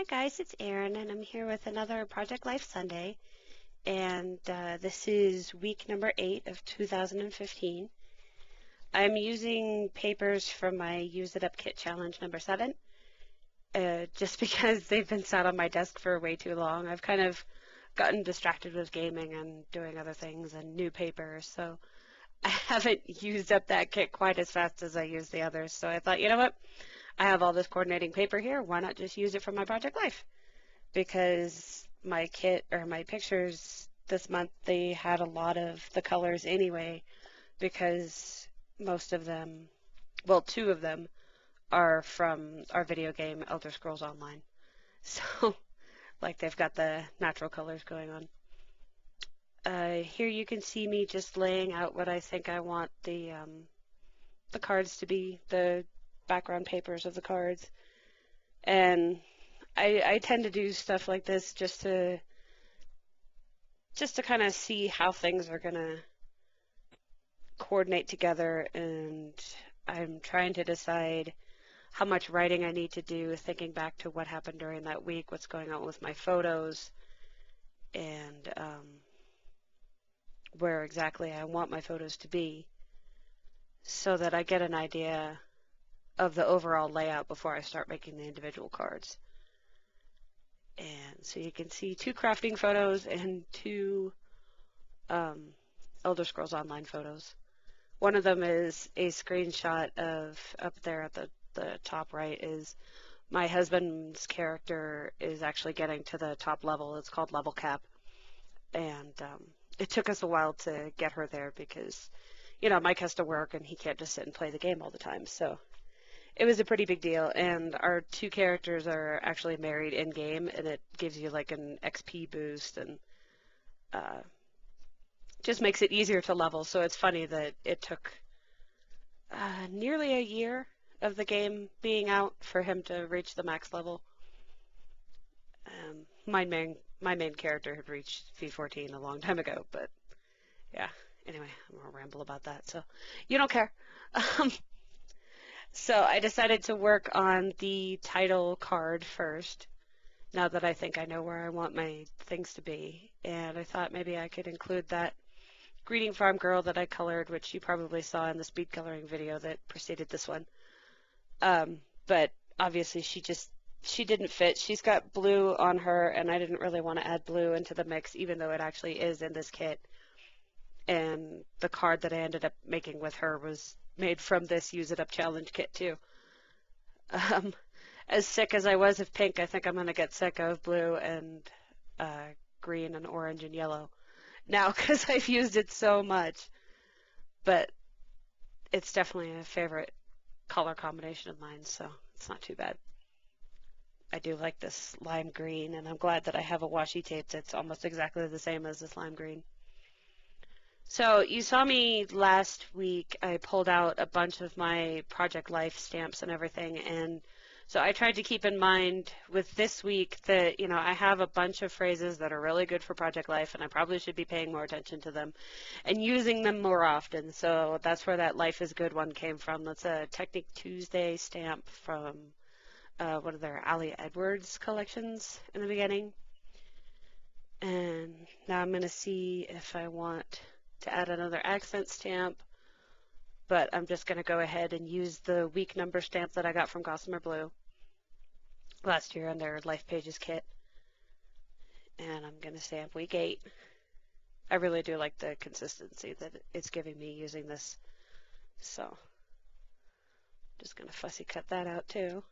guys, it's Erin, and I'm here with another Project Life Sunday. And this is week number 8 of 2015. I'm using papers from my Use It Up Kit Challenge number 7, just because they've been sat on my desk for way too long. I've kind of gotten distracted with gaming and doing other things and new papers, so I haven't used up that kit quite as fast as I used the others. So I thought, you know what? I have all this coordinating paper here. Why not just use it for my Project Life? Because my kit or my pictures this month, they had a lot of the colors anyway, because most of them, well, 2 of them are from our video game Elder Scrolls Online. So, like, they've got the natural colors going on. Here you can see me just laying out what I think I want the cards to be, the background papers of the cards. And I tend to do stuff like this just to kind of see how things are gonna coordinate together, and I'm trying to decide how much writing I need to do, thinking back to what happened during that week, what's going on with my photos, and where exactly I want my photos to be, so that I get an idea of the overall layout before I start making the individual cards. And so you can see 2 crafting photos and 2 Elder Scrolls Online photos. One of them is a screenshot of, up there at the top right, is my husband's character is actually getting to the top level. It's called level cap. And it took us a while to get her there because, you know, Mike has to work and he can't just sit and play the game all the time. So it was a pretty big deal, and our 2 characters are actually married in game, and it gives you like an XP boost and just makes it easier to level. So it's funny that it took nearly a year of the game being out for him to reach the max level. My main character had reached V14 a long time ago, but yeah. Anyway, I'm gonna ramble about that, so you don't care. So I decided to work on the title card first, now that I think I know where I want my things to be. And I thought maybe I could include that greeting farm girl that I colored, which you probably saw in the speed coloring video that preceded this one. But obviously she didn't fit. She's got blue on her, and I didn't really want to add blue into the mix, even though it actually is in this kit. And the card that I ended up making with her was made from this Use It Up Challenge kit too. As sick as I was of pink, I think I'm going to get sick of blue and green and orange and yellow now because I've used it so much. But it's definitely a favorite color combination of mine, so it's not too bad. I do like this lime green, and I'm glad that I have a washi tape that's almost exactly the same as this lime green. So you saw me last week, I pulled out a bunch of my Project Life stamps and everything, and so I tried to keep in mind with this week that, you know, I have a bunch of phrases that are really good for Project Life, and I probably should be paying more attention to them and using them more often. So that's where that Life is Good one came from. That's a Technique Tuesday stamp from one of their Ali Edwards collections in the beginning. And now I'm going to see if I want to add another accent stamp, but I'm just going to go ahead and use the week number stamp that I got from Gossamer Blue last year on their Life Pages kit, and I'm going to stamp week 8. I really do like the consistency that it's giving me using this, so I'm just going to fussy cut that out too.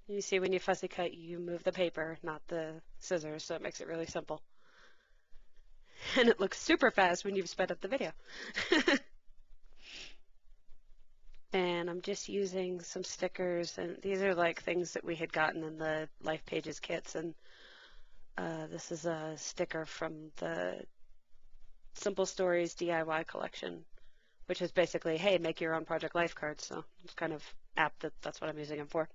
You see, when you fussy cut, you move the paper, not the scissors, so it makes it really simple. And it looks super fast when you've sped up the video. And I'm just using some stickers, and these are like things that we had gotten in the Life Pages kits, and this is a sticker from the Simple Stories DIY collection, which is basically, hey, make your own Project Life cards, so it's kind of apt that that's what I'm using them for.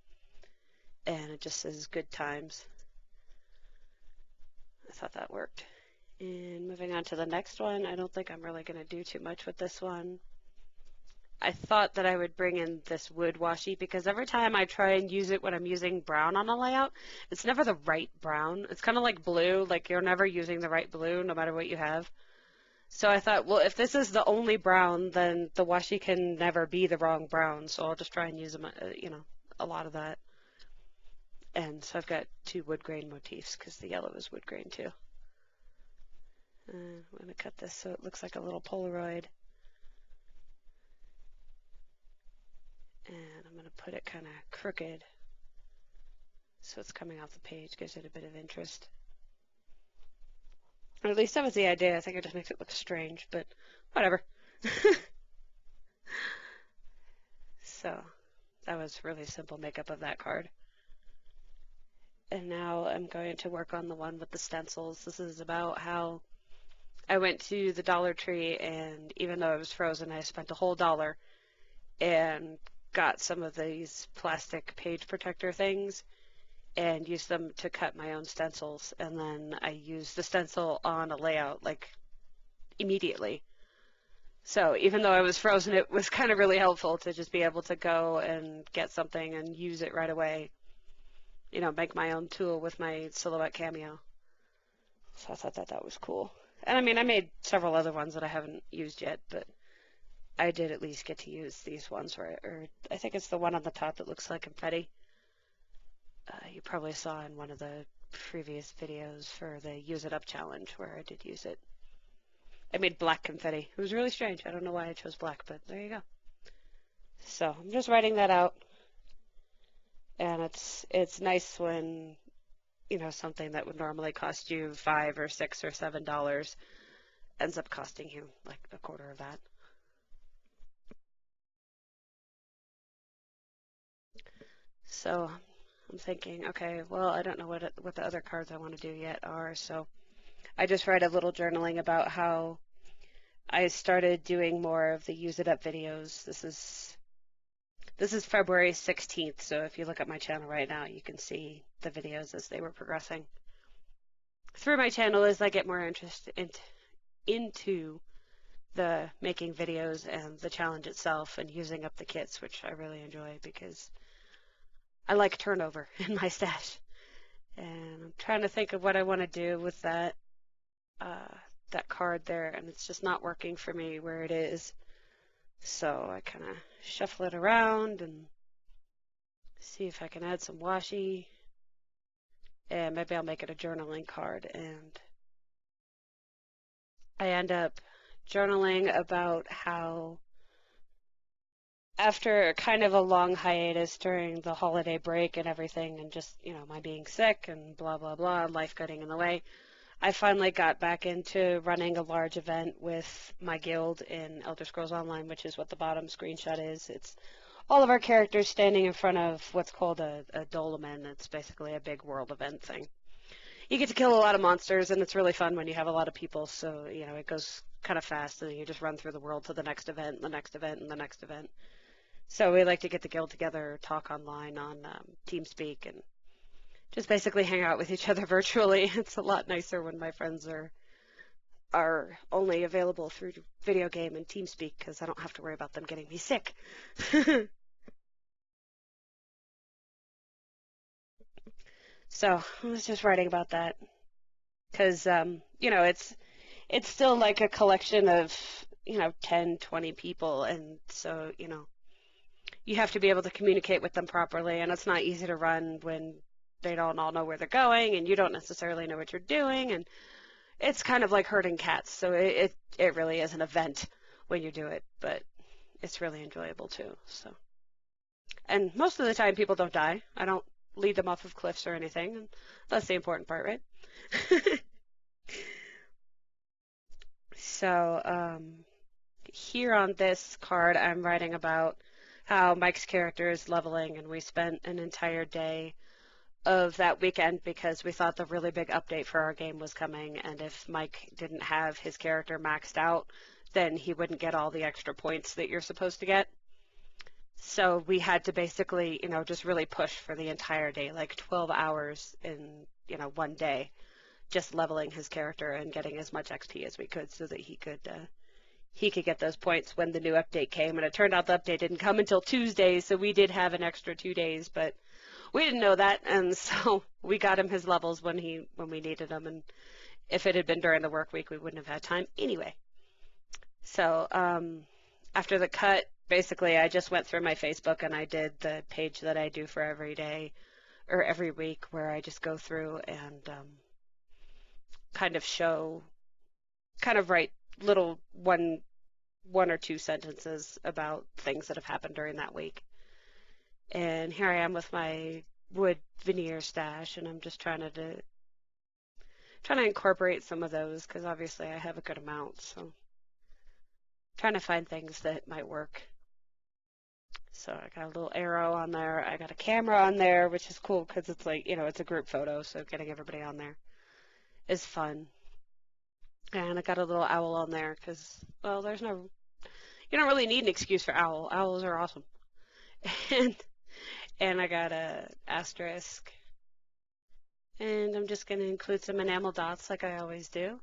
And it just says good times. I thought that worked. And moving on to the next one, I don't think I'm really going to do too much with this one. I thought that I would bring in this wood washi because every time I try and use it when I'm using brown on a layout, it's never the right brown. It's kind of like blue, like you're never using the right blue no matter what you have. So I thought, well, if this is the only brown, then the washi can never be the wrong brown. So I'll just try and use them, a lot of that. And so I've got two wood grain motifs because the yellow is wood grain too. I'm going to cut this so it looks like a little Polaroid. And I'm going to put it kind of crooked so it's coming off the page, gives it a bit of interest. Or at least that was the idea. I think it just makes it look strange, but whatever. So that was really simple makeup of that card. And now I'm going to work on the one with the stencils. This is about how I went to the Dollar Tree, and even though it was frozen, I spent a whole $1 and got some of these plastic page protector things and used them to cut my own stencils. And then I used the stencil on a layout like immediately. So even though I was frozen, it was kind of really helpful to just be able to go and get something and use it right away. Make my own tool with my Silhouette Cameo. So I thought that was cool. And I mean, I made several other ones that I haven't used yet, but I did at least get to use these ones, or I think it's the one on the top that looks like confetti. You probably saw in one of the previous videos for the Use It Up challenge where I did use it. I made black confetti. It was really strange. I don't know why I chose black, but there you go. So I'm just writing that out. And it's nice when, something that would normally cost you $5 or $6 or $7 ends up costing you like a quarter of that. So I'm thinking, okay, well, I don't know what the other cards I want to do yet are, so I just write a little journaling about how I started doing more of the Use It Up videos. This is February 16th, so if you look at my channel right now, you can see the videos as they were progressing. Through my channel, as I get more interest into the making videos and the challenge itself and using up the kits, which I really enjoy because I like turnover in my stash. And I'm trying to think of what I want to do with that card there, and it's just not working for me where it is. So I kind of shuffle it around and see if I can add some washi, and maybe I'll make it a journaling card. And I end up journaling about how after kind of a long hiatus during the holiday break and everything, and just, my being sick and blah, blah, blah, life getting in the way, I finally got back into running a large event with my guild in Elder Scrolls Online, which is what the bottom screenshot is. It's all of our characters standing in front of what's called a Dolmen. It's basically a big world event thing. You get to kill a lot of monsters, and it's really fun when you have a lot of people, so, it goes kind of fast, and you just run through the world to the next event, and the next event, and the next event. So we like to get the guild together, talk online on TeamSpeak, and just basically hang out with each other virtually. It's a lot nicer when my friends are only available through video game and TeamSpeak because I don't have to worry about them getting me sick. So I was just writing about that because, it's still like a collection of, 10, 20 people. And so, you have to be able to communicate with them properly. And it's not easy to run when they don't all know where they're going and you don't necessarily know what you're doing. And it's kind of like herding cats. So it really is an event when you do it, but it's really enjoyable too. So, and most of the time people don't die. I don't lead them off of cliffs or anything. And that's the important part, right? So here on this card, I'm writing about how Mike's character is leveling, and we spent an entire day of that weekend because we thought the really big update for our game was coming, and if Mike didn't have his character maxed out, then he wouldn't get all the extra points that you're supposed to get. So we had to basically, just really push for the entire day, like 12 hours in, one day, just leveling his character and getting as much XP as we could so that he could he could get those points when the new update came. And it turned out the update didn't come until Tuesday, so we did have an extra 2 days, but we didn't know that, and so we got him his levels when we needed them. And if it had been during the work week, we wouldn't have had time anyway. So after the cut, basically, I just went through my Facebook and I did the page that I do for every day or every week, where I just go through and kind of write little one or two sentences about things that have happened during that week. And here I am with my wood veneer stash, and I'm just trying to incorporate some of those, because obviously I have a good amount, so trying to find things that might work. So I got a little arrow on there. I got a camera on there, which is cool because it's like, it's a group photo, so getting everybody on there is fun. And I got a little owl on there because, well, you don't really need an excuse for owl. Owls are awesome. And I got a asterisk. And I'm just going to include some enamel dots like I always do.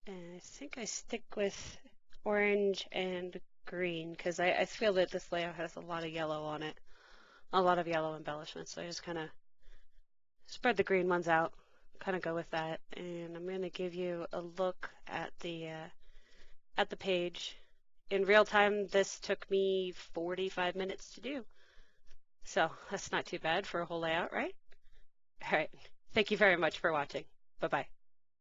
And I think I stick with orange and green because I feel that this layout has a lot of yellow on it, a lot of yellow embellishments. So I just kind of spread the green ones out, kind of go with that. And I'm going to give you a look at the page. In real time, this took me 45 minutes to do. So that's not too bad for a whole layout, right? All right. Thank you very much for watching. Bye-bye.